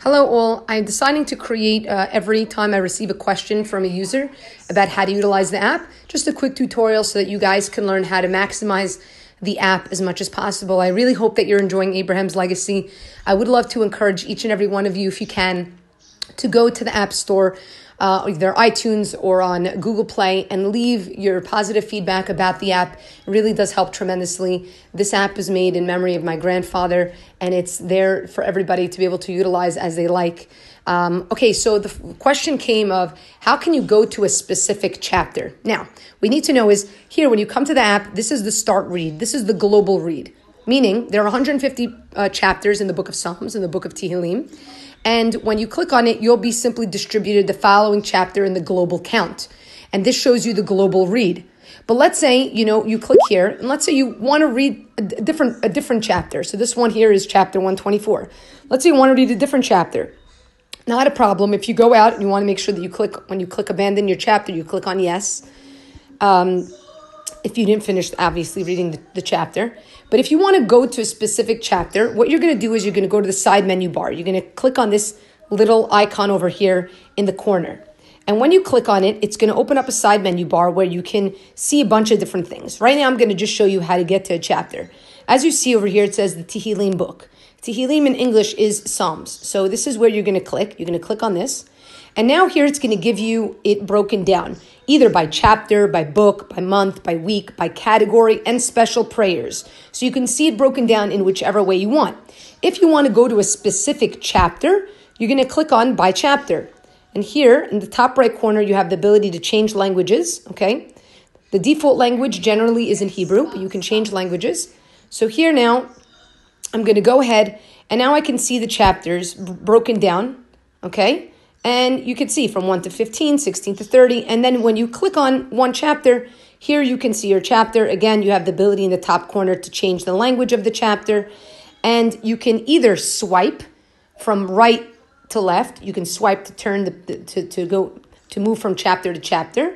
Hello all, I'm deciding to create every time I receive a question from a user about how to utilize the app, just a quick tutorial so that you guys can learn how to maximize the app as much as possible. I really hope that you're enjoying Abraham's Legacy. I would love to encourage each and every one of you, if you can, to go to the App Store, either iTunes or on Google Play, and leave your positive feedback about the app. It really does help tremendously. This app is made in memory of my grandfather, and it's there for everybody to be able to utilize as they like. Okay, so the question came of, how can you go to a specific chapter? Now, we need to know is, here, when you come to the app, this is the start read. This is the global read, meaning there are 150 chapters in the book of Psalms, in the book of Tehillim. And when you click on it, you'll be simply distributed the following chapter in the global count. And this shows you the global read. But let's say, you click here, and let's say you want to read a different chapter. So this one here is chapter 124. Let's say you want to read a different chapter. Not a problem. If you go out and you want to make sure that when you click abandon your chapter, you click on yes. If you didn't finish, obviously, reading the chapter. But if you want to go to a specific chapter, what you're going to do is you're going to go to the side menu bar. You're going to click on this little icon over here in the corner. And when you click on it, it's going to open up a side menu bar where you can see a bunch of different things. Right now, I'm going to just show you how to get to a chapter. As you see over here, it says the Tehillim book. Tehillim in English is Psalms. So this is where you're going to click. You're going to click on this. And now here it's going to give you it broken down, either by chapter, by book, by month, by week, by category, and special prayers. So you can see it broken down in whichever way you want. If you want to go to a specific chapter, you're going to click on by chapter. And here in the top right corner, you have the ability to change languages, okay? The default language generally is in Hebrew, but you can change languages. So here now, I'm going to go ahead, and now I can see the chapters broken down, okay? And you can see from 1 to 15, 16 to 30. And then when you click on one chapter, here you can see your chapter. Again, you have the ability in the top corner to change the language of the chapter. And you can either swipe from right to left. You can swipe to turn to move from chapter to chapter.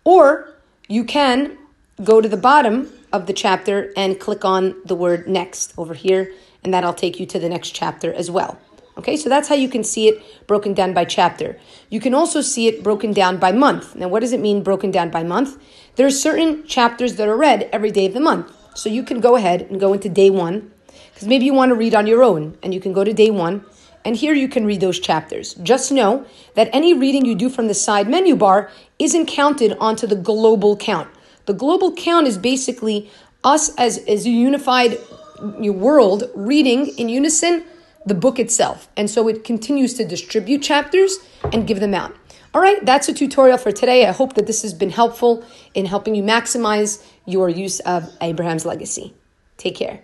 Or you can go to the bottom of the chapter and click on the word next over here. And that'll take you to the next chapter as well. Okay, so that's how you can see it broken down by chapter. You can also see it broken down by month. Now, what does it mean broken down by month? There are certain chapters that are read every day of the month. So you can go ahead and go into day 1, because maybe you want to read on your own, and you can go to day 1, and here you can read those chapters. Just know that any reading you do from the side menu bar isn't counted onto the global count. The global count is basically us as a unified world reading in unison the book itself. And so it continues to distribute chapters and give them out. All right, that's a tutorial for today. I hope that this has been helpful in helping you maximize your use of Abraham's Legacy. Take care.